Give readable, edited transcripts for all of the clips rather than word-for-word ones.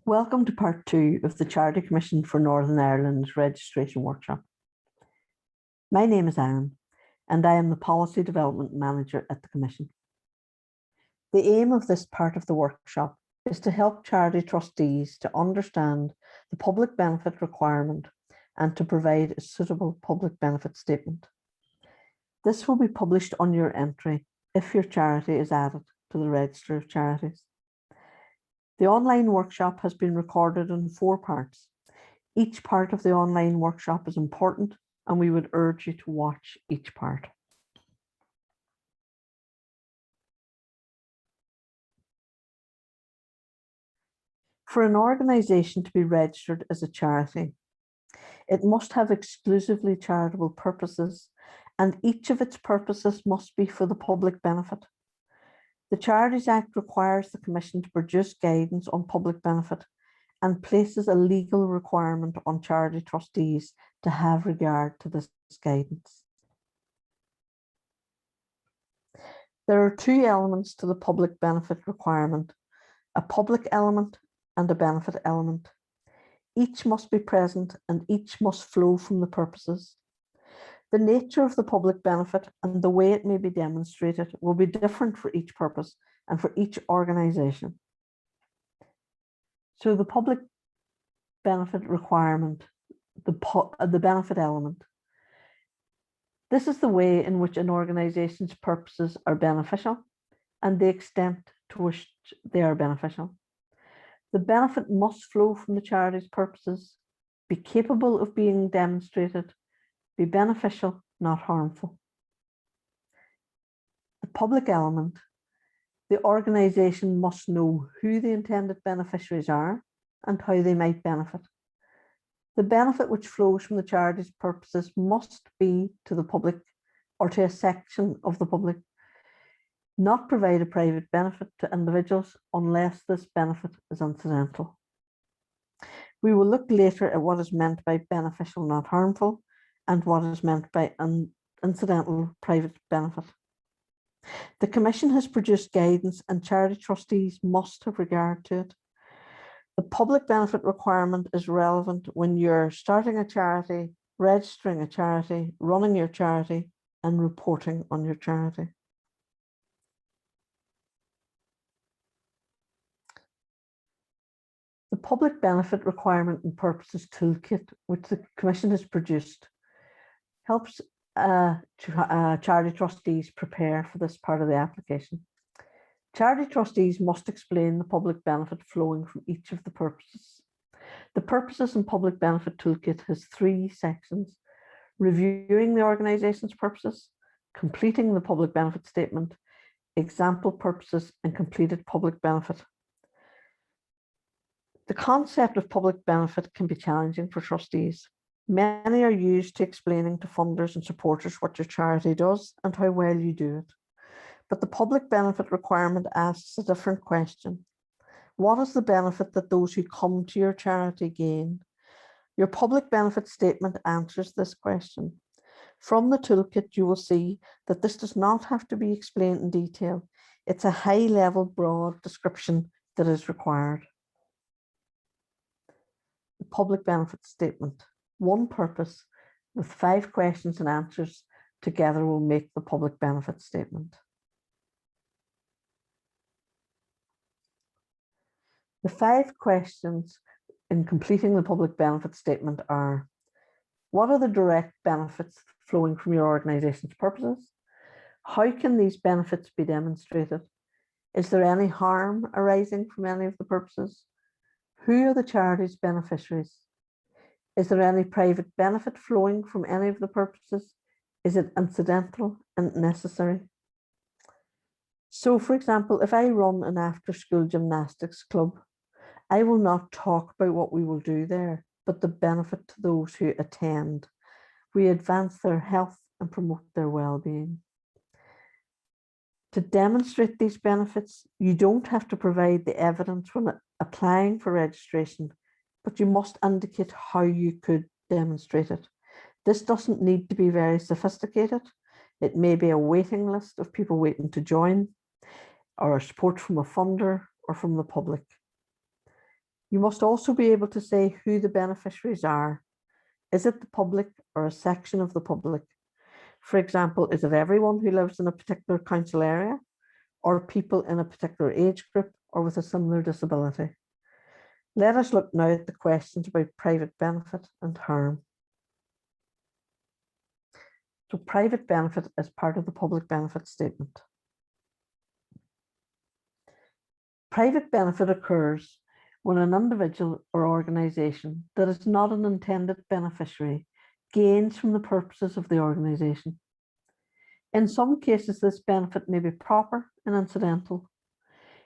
Welcome to part 2 of the Charity Commission for Northern Ireland's registration workshop. My name is Anne and I am the Policy Development Manager at the Commission. The aim of this part of the workshop is to help charity trustees to understand the public benefit requirement and to provide a suitable public benefit statement. This will be published on your entry if your charity is added to the Register of Charities. The online workshop has been recorded in 4 parts. Each part of the online workshop is important and we would urge you to watch each part. For an organisation to be registered as a charity, it must have exclusively charitable purposes, and each of its purposes must be for the public benefit. The Charities Act requires the Commission to produce guidance on public benefit and places a legal requirement on charity trustees to have regard to this guidance. There are 2 elements to the public benefit requirement: a public element and a benefit element. Each must be present and each must flow from the purposes. The nature of the public benefit and the way it may be demonstrated will be different for each purpose and for each organisation. So the public benefit requirement, the benefit element. This is the way in which an organisation's purposes are beneficial and the extent to which they are beneficial. The benefit must flow from the charity's purposes, be capable of being demonstrated, be beneficial, not harmful. The public element, the organisation must know who the intended beneficiaries are and how they might benefit. The benefit which flows from the charity's purposes must be to the public or to a section of the public, not provide a private benefit to individuals unless this benefit is incidental. We will look later at what is meant by beneficial, not harmful, and what is meant by an incidental private benefit. The Commission has produced guidance and charity trustees must have regard to it. The public benefit requirement is relevant when you're starting a charity, registering a charity, running your charity, and reporting on your charity. The public benefit requirement and purposes toolkit, which the Commission has produced, helps charity trustees prepare for this part of the application. Charity trustees must explain the public benefit flowing from each of the purposes. The purposes and public benefit toolkit has 3 sections: reviewing the organisation's purposes, completing the public benefit statement, example purposes, and completed public benefit. The concept of public benefit can be challenging for trustees. Many are used to explaining to funders and supporters what your charity does and how well you do it. But the public benefit requirement asks a different question. What is the benefit that those who come to your charity gain? Your public benefit statement answers this question. From the toolkit, you will see that this does not have to be explained in detail. It's a high-level, broad description that is required. The public benefit statement. 1 purpose with 5 questions and answers together will make the public benefit statement. The 5 questions in completing the public benefit statement are: what are the direct benefits flowing from your organisation's purposes? How can these benefits be demonstrated? Is there any harm arising from any of the purposes? Who are the charity's beneficiaries? Is there any private benefit flowing from any of the purposes? Is it incidental and necessary? So, for example, if I run an after-school gymnastics club, I will not talk about what we will do there, but the benefit to those who attend. We advance their health and promote their well-being. To demonstrate these benefits, you don't have to provide the evidence when applying for registration, but you must indicate how you could demonstrate it. This doesn't need to be very sophisticated. It may be a waiting list of people waiting to join, or support from a funder or from the public. You must also be able to say who the beneficiaries are. Is it the public or a section of the public? For example, is it everyone who lives in a particular council area, or people in a particular age group or with a similar disability? Let us look now at the questions about private benefit and harm. So private benefit is part of the public benefit statement. Private benefit occurs when an individual or organisation that is not an intended beneficiary gains from the purposes of the organisation. In some cases, this benefit may be proper and incidental.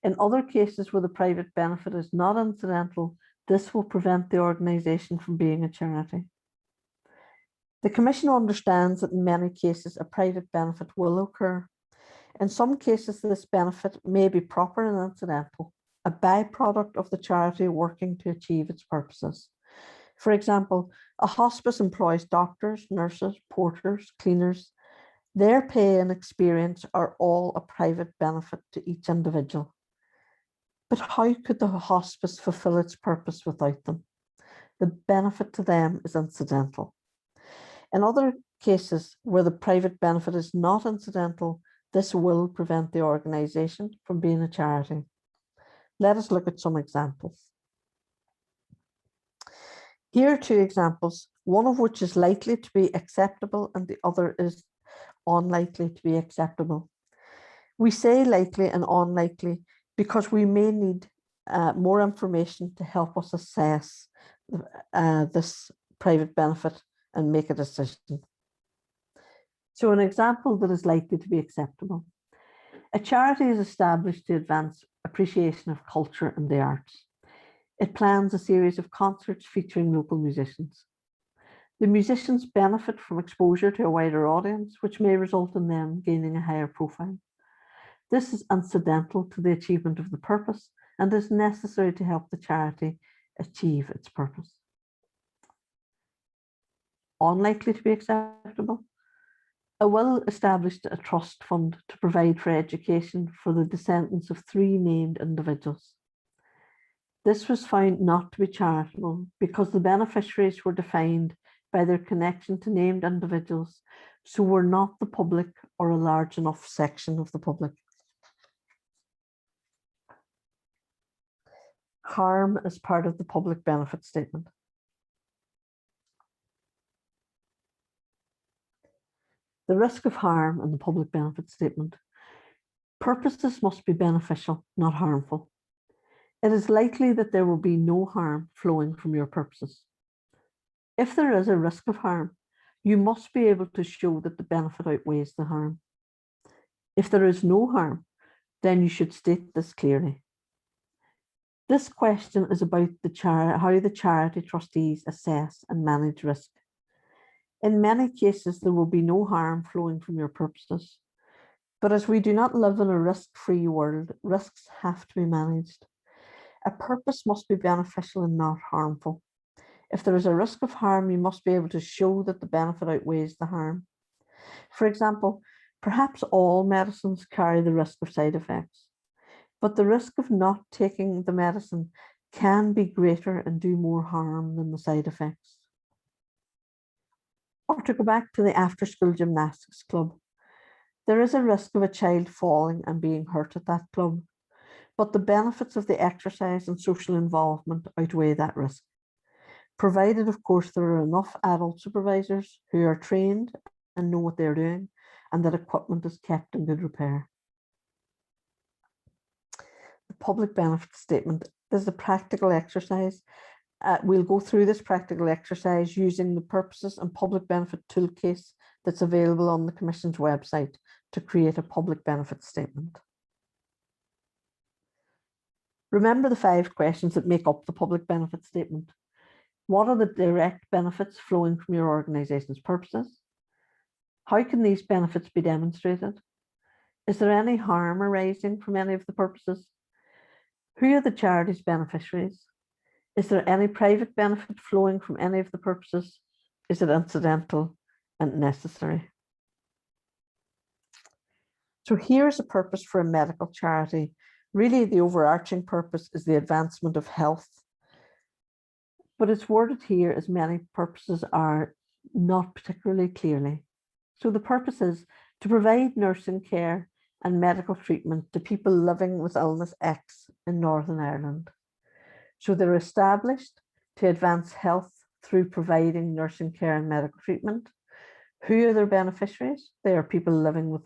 In other cases where the private benefit is not incidental, this will prevent the organisation from being a charity. The Commission understands that in many cases a private benefit will occur. In some cases, this benefit may be proper and incidental, a byproduct of the charity working to achieve its purposes. For example, a hospice employs doctors, nurses, porters, cleaners. Their pay and experience are all a private benefit to each individual. But how could the hospice fulfill its purpose without them? The benefit to them is incidental. In other cases where the private benefit is not incidental, this will prevent the organisation from being a charity. Let us look at some examples. Here are two examples, one of which is likely to be acceptable and the other is unlikely to be acceptable. We say likely and unlikely because we may need more information to help us assess this private benefit and make a decision. So an example that is likely to be acceptable. A charity is established to advance appreciation of culture and the arts. It plans a series of concerts featuring local musicians. The musicians benefit from exposure to a wider audience, which may result in them gaining a higher profile. This is incidental to the achievement of the purpose and is necessary to help the charity achieve its purpose. Unlikely to be acceptable. A will established a trust fund to provide for education for the descendants of 3 named individuals. This was found not to be charitable because the beneficiaries were defined by their connection to named individuals, so were not the public or a large enough section of the public. Harm as part of the public benefit statement. The risk of harm in the public benefit statement. Purposes must be beneficial, not harmful. It is likely that there will be no harm flowing from your purposes. If there is a risk of harm, you must be able to show that the benefit outweighs the harm. If there is no harm, then you should state this clearly. This question is about how the charity trustees assess and manage risk. In many cases, there will be no harm flowing from your purposes. But as we do not live in a risk-free world, risks have to be managed. A purpose must be beneficial and not harmful. If there is a risk of harm, you must be able to show that the benefit outweighs the harm. For example, perhaps all medicines carry the risk of side effects, but the risk of not taking the medicine can be greater and do more harm than the side effects. Or to go back to the after-school gymnastics club, there is a risk of a child falling and being hurt at that club, but the benefits of the exercise and social involvement outweigh that risk, provided, of course, there are enough adult supervisors who are trained and know what they're doing, and that equipment is kept in good repair. The public benefit statement is a practical exercise. We'll go through this practical exercise using the purposes and public benefit toolkit that's available on the Commission's website to create a public benefit statement. Remember the 5 questions that make up the public benefit statement. What are the direct benefits flowing from your organisation's purposes? How can these benefits be demonstrated? Is there any harm arising from any of the purposes? Who are the charity's beneficiaries? Is there any private benefit flowing from any of the purposes? Is it incidental and necessary? So here's a purpose for a medical charity. Really, the overarching purpose is the advancement of health but it's worded here as many purposes are not particularly clearly. So the purpose is to provide nursing care and medical treatment to people living with illness X in Northern Ireland. So they're established to advance health through providing nursing care and medical treatment. Who are their beneficiaries? They are people living with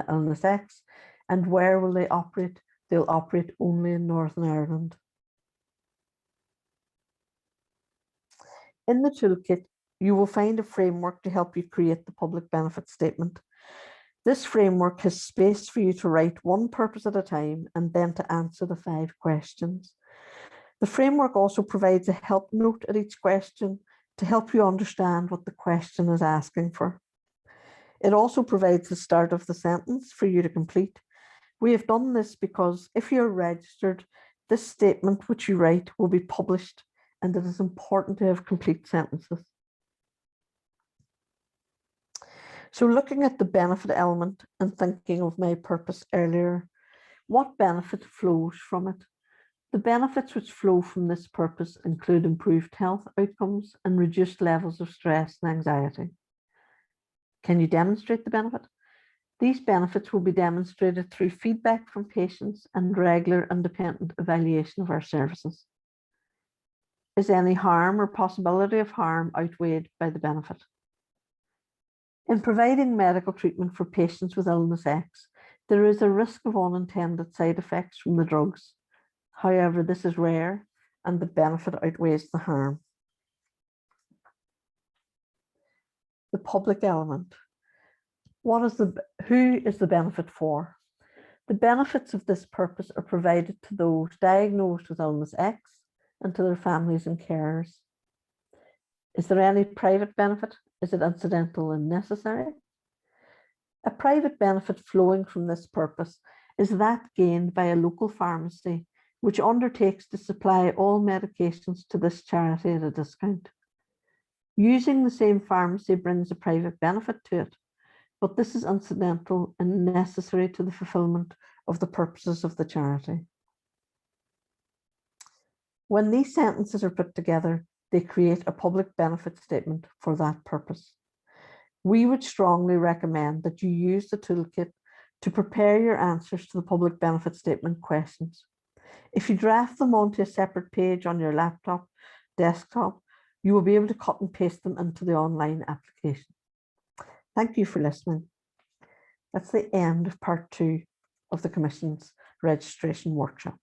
illness X. And where will they operate? They'll operate only in Northern Ireland. In the toolkit, you will find a framework to help you create the public benefit statement. This framework has space for you to write one purpose at a time and then to answer the 5 questions. The framework also provides a help note at each question to help you understand what the question is asking for. It also provides the start of the sentence for you to complete. We have done this because if you're registered, this statement which you write will be published, and it is important to have complete sentences. So looking at the benefit element and thinking of my purpose earlier, what benefit flows from it? The benefits which flow from this purpose include improved health outcomes and reduced levels of stress and anxiety. Can you demonstrate the benefit? These benefits will be demonstrated through feedback from patients and regular independent evaluation of our services. Is any harm or possibility of harm outweighed by the benefit? In providing medical treatment for patients with illness X, there is a risk of unintended side effects from the drugs. However, this is rare and the benefit outweighs the harm. The public element. Who is the benefit for? The benefits of this purpose are provided to those diagnosed with illness X and to their families and carers. Is there any private benefit? Is it incidental and necessary? A private benefit flowing from this purpose is that gained by a local pharmacy which undertakes to supply all medications to this charity at a discount. Using the same pharmacy brings a private benefit to it, but this is incidental and necessary to the fulfillment of the purposes of the charity. When these sentences are put together, they create a public benefit statement for that purpose. We would strongly recommend that you use the toolkit to prepare your answers to the public benefit statement questions. If you draft them onto a separate page on your laptop, desktop, you will be able to cut and paste them into the online application. Thank you for listening. That's the end of part 2 of the Commission's registration workshop.